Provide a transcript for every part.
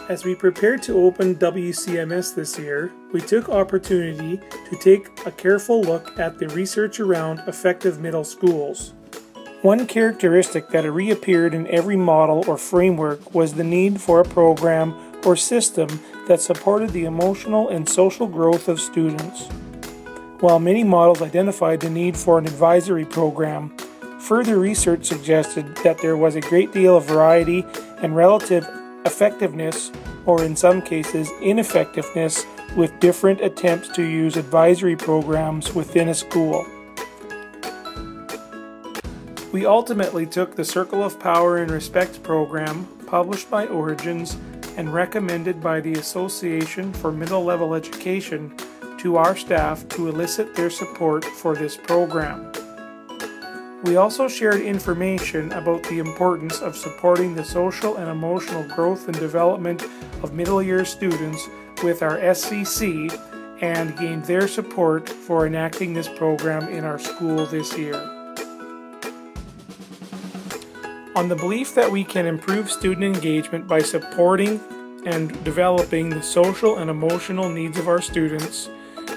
As we prepared to open WCMS this year, we took opportunity to take a careful look at the research around effective middle schools. One characteristic that reappeared in every model or framework was the need for a program or system that supported the emotional and social growth of students. While many models identified the need for an advisory program, further research suggested that there was a great deal of variety and relative effectiveness, or in some cases ineffectiveness, with different attempts to use advisory programs within a school. We ultimately took the Circle of Power and Respect program, published by Origins and recommended by the Association for Middle Level Education, to our staff to elicit their support for this program. We also shared information about the importance of supporting the social and emotional growth and development of middle year students with our SCC and gained their support for enacting this program in our school this year. On the belief that we can improve student engagement by supporting and developing the social and emotional needs of our students,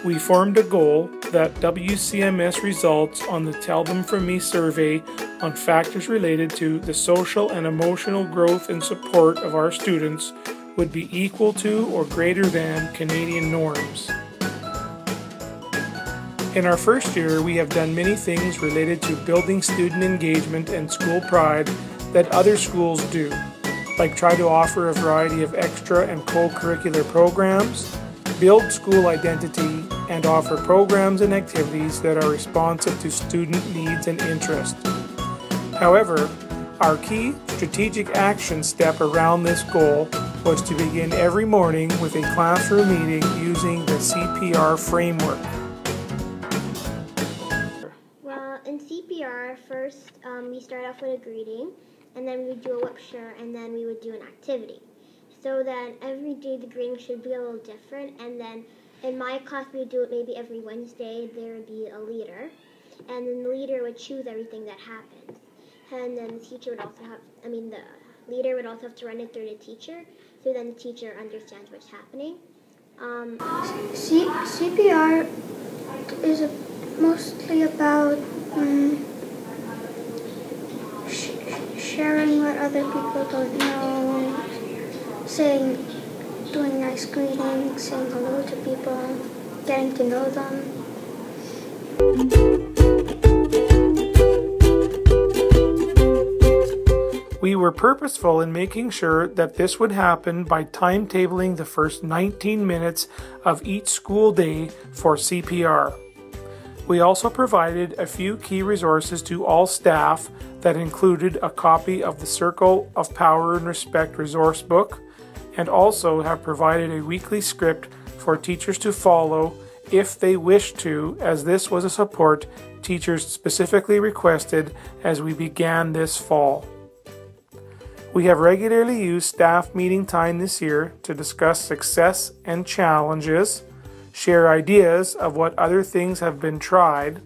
we formed a goal that WCMS results on the Tell Them From Me survey on factors related to the social and emotional growth and support of our students would be equal to or greater than Canadian norms. In our first year, we have done many things related to building student engagement and school pride that other schools do, like try to offer a variety of extra and co-curricular programs, build school identity, and offer programs and activities that are responsive to student needs and interests. However, our key strategic action step around this goal was to begin every morning with a classroom meeting using the CPR framework. Well, in CPR, first we start off with a greeting, and then we would do a lecture, and then we would do an activity. So then every day the greeting should be a little different, and then in my class we would do it maybe every Wednesday. There would be a leader, and then the leader would choose everything that happens. And then the teacher would also have, the leader would also have to run it through the teacher, so then the teacher understands what's happening. CPR is mostly about sharing what other people don't know, doing nice greetings, saying hello to people, getting to know them. We were purposeful in making sure that this would happen by timetabling the first 19 minutes of each school day for CPR. We also provided a few key resources to all staff that included a copy of the Circle of Power and Respect resource book, and also have provided a weekly script for teachers to follow if they wish to, as this was a support teachers specifically requested as we began this fall. We have regularly used staff meeting time this year to discuss success and challenges, share ideas of what other things have been tried.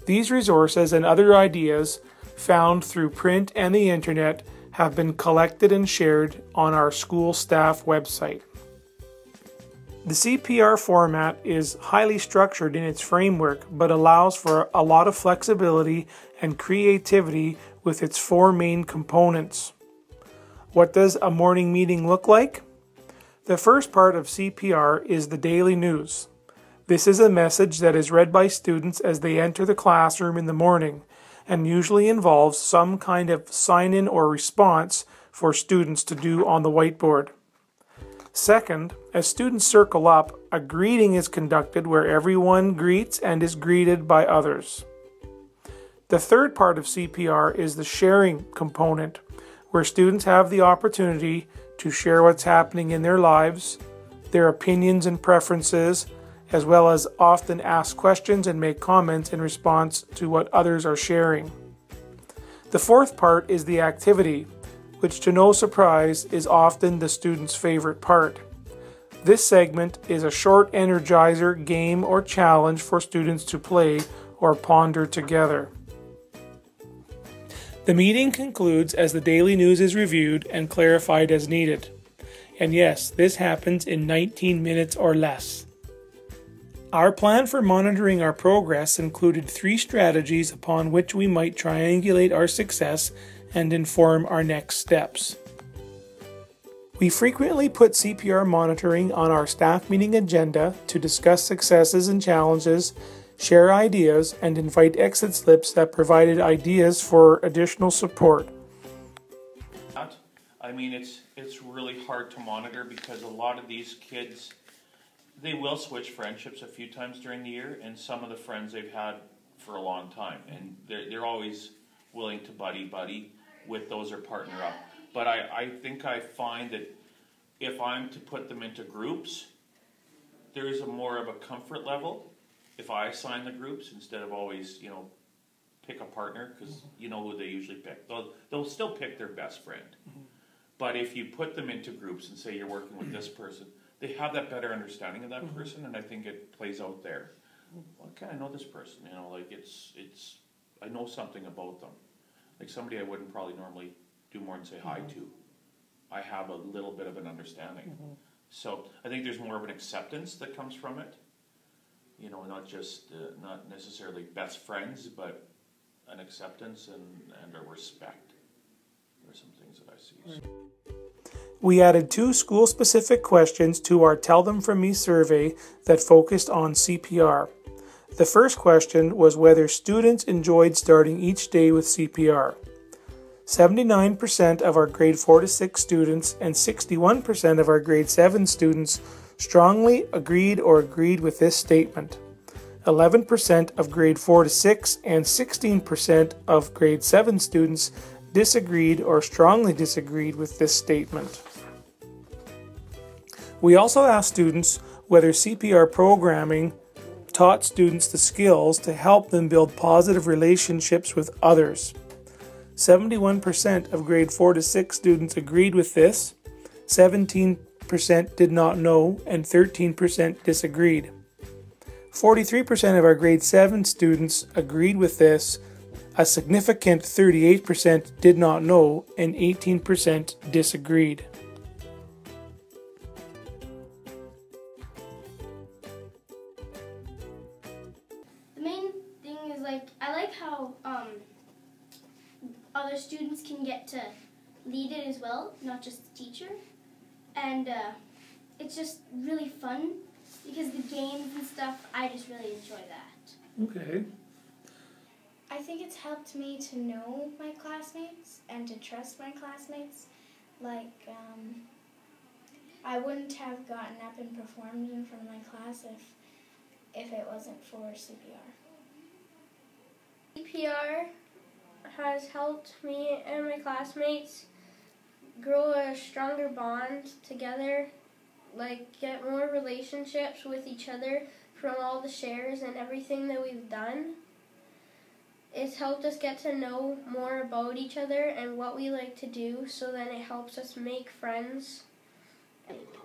These resources and other ideas found through print and the internet have been collected and shared on our school staff website. The CPR format is highly structured in its framework, but allows for a lot of flexibility and creativity with its four main components. What does a morning meeting look like? The first part of CPR is the daily news. This is a message that is read by students as they enter the classroom in the morning, and usually involves some kind of sign-in or response for students to do on the whiteboard. Second, as students circle up, a greeting is conducted where everyone greets and is greeted by others. The third part of CPR is the sharing component, where students have the opportunity to share what's happening in their lives, their opinions and preferences, as well as often ask questions and make comments in response to what others are sharing. The fourth part is the activity, which to no surprise is often the student's favorite part. This segment is a short energizer, game, or challenge for students to play or ponder together. The meeting concludes as the daily news is reviewed and clarified as needed. And yes, this happens in 19 minutes or less. Our plan for monitoring our progress included 3 strategies upon which we might triangulate our success and inform our next steps. We frequently put CPR monitoring on our staff meeting agenda to discuss successes and challenges, share ideas, and invite exit slips that provided ideas for additional support. I mean, it's really hard to monitor because a lot of these kids, they will switch friendships a few times during the year, and some of the friends they've had for a long time, and they're always willing to buddy with those or partner up. But I think I find that if I'm to put them into groups, there's more of a comfort level if I assign the groups instead of always, pick a partner, because you know who they usually pick. They'll still pick their best friend. But if you put them into groups and say you're working with this person, they have that better understanding of that person, and I think it plays out there. Okay, I know this person, I know something about them. Like somebody I wouldn't probably normally do more than say hi to. I have a little bit of an understanding. So I think there's more of an acceptance that comes from it. Not just, not necessarily best friends, but an acceptance and a respect. There are some things that I see. We added 2 school-specific questions to our Tell Them From Me survey that focused on CPR. The first question was whether students enjoyed starting each day with CPR. 79% of our grade 4 to 6 students and 61% of our grade 7 students strongly agreed with this statement. 11% of grade 4 to 6 and 16% of grade 7 students disagreed or strongly disagreed with this statement. We also asked students whether CPR programming taught students the skills to help them build positive relationships with others. 71% of grade 4 to 6 students agreed with this, 17% did not know, and 13% disagreed. 43% of our grade 7 students agreed with this, a significant 38% did not know, and 18% disagreed. The main thing is I like how other students can get to lead it as well, not just the teacher. And it's just really fun because the games and stuff, I just really enjoy that. Okay. I think it's helped me to know my classmates and to trust my classmates. I wouldn't have gotten up and performed in front of my class if it wasn't for CPR. CPR has helped me and my classmates grow a stronger bond together, get more relationships with each other from all the shares and everything that we've done. It's helped us get to know more about each other and what we like to do, so then it helps us make friends.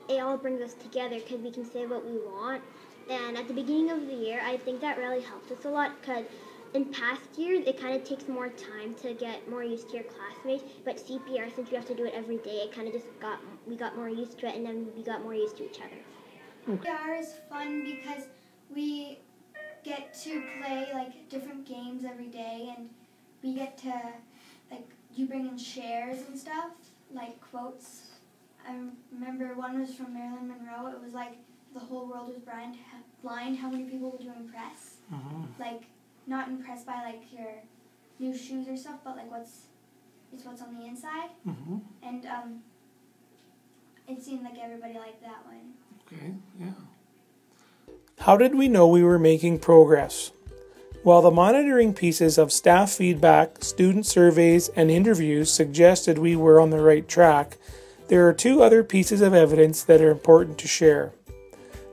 It all brings us together because we can say what we want. And at the beginning of the year, I think that really helped us a lot because in past years, it kind of takes more time to get more used to your classmates. But CPR, since you have to do it every day, it kind of we got more used to it, and then we got more used to each other. CPR is fun because we get to play different games every day, and we get to you bring in shares and stuff, quotes. I remember one was from Marilyn Monroe. It was the whole world was blind. How many people would you impress? Not impressed by your new shoes or stuff, but what's on the inside. And it seemed like everybody liked that one. Okay, yeah. How did we know we were making progress? While the monitoring pieces of staff feedback, student surveys, and interviews suggested we were on the right track, there are 2 other pieces of evidence that are important to share.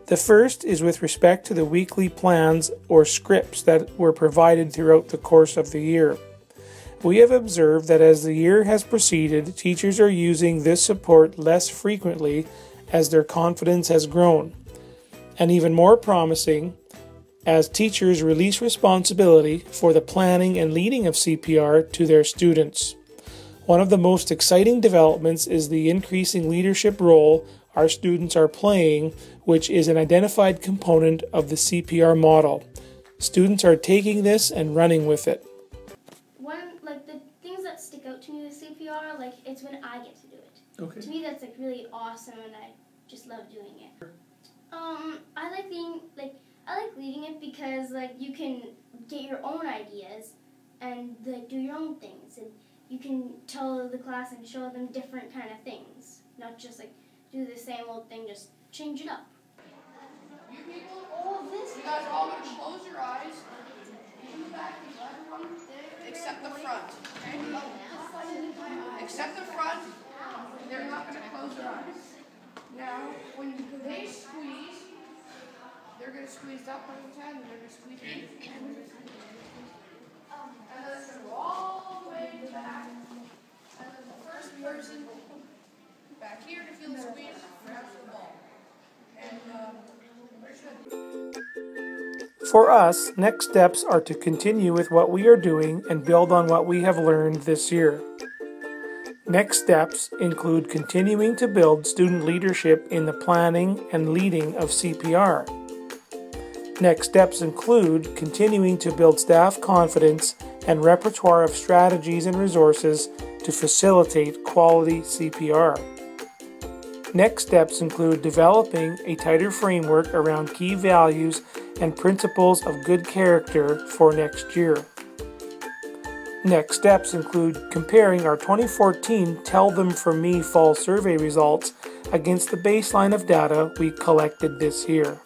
The first is with respect to the weekly plans or scripts that were provided throughout the course of the year. We have observed that as the year has proceeded, teachers are using this support less frequently as their confidence has grown. And even more promising, as teachers release responsibility for the planning and leading of CPR to their students. One of the most exciting developments is the increasing leadership role our students are playing, which is an identified component of the CPR model. Students are taking this and running with it. The things that stick out to me with CPR, it's when I get to do it. Okay. To me, that's really awesome, and I just love doing it. I like leading it because you can get your own ideas and do your own things, and you can tell the class and show them different kind of things, not just do the same old thing, just change it up. You people, all of this. You guys are all going to close your eyes. In the back, everyone, except the front. Okay? Except the front, they're not going to close their eyes. Now, when they squeeze, they're going to squeeze up on the head, and they're going to squeeze in. And then it's going to go all the way back. And then the first person back here to feel the squeeze grabs the ball. And For us, next steps are to continue with what we are doing and build on what we have learned this year. Next steps include continuing to build student leadership in the planning and leading of CPR. Next steps include continuing to build staff confidence and repertoire of strategies and resources to facilitate quality CPR. Next steps include developing a tighter framework around key values and principles of good character for next year. Next steps include comparing our 2014 Tell Them From Me fall survey results against the baseline of data we collected this year.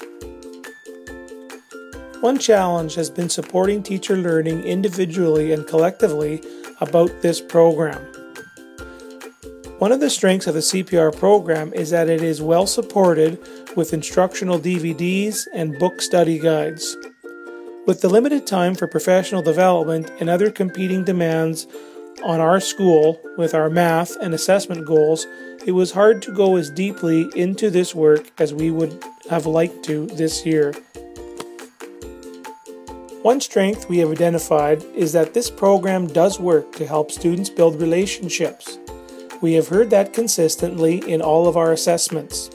One challenge has been supporting teacher learning individually and collectively about this program. One of the strengths of the CPR program is that it is well supported with instructional DVDs and book study guides. With the limited time for professional development and other competing demands on our school with our math and assessment goals, it was hard to go as deeply into this work as we would have liked to this year. One strength we have identified is that this program does work to help students build relationships. We have heard that consistently in all of our assessments.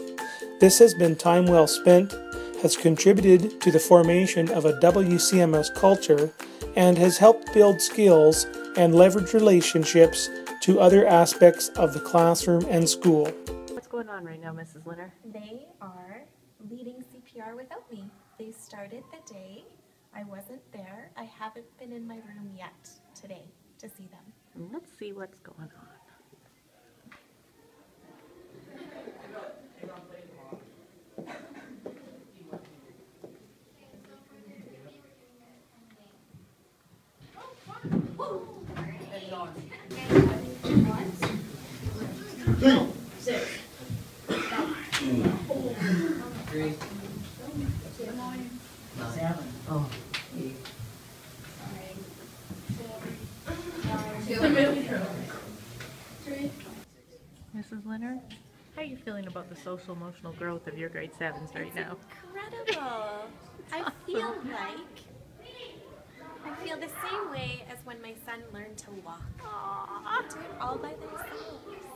This has been time well spent, has contributed to the formation of a WCMS culture, and has helped build skills and leverage relationships to other aspects of the classroom and school. What's going on right now, Mrs. Linner? They are leading CPR without me. They started the day. I wasn't there. I haven't been in my room yet today to see them. Let's see what's going on. Mrs. Leonard, how are you feeling about the social emotional growth of your grade 7s right now? Incredible. I feel the same way as when my son learned to walk. Aww. Do it all by themselves.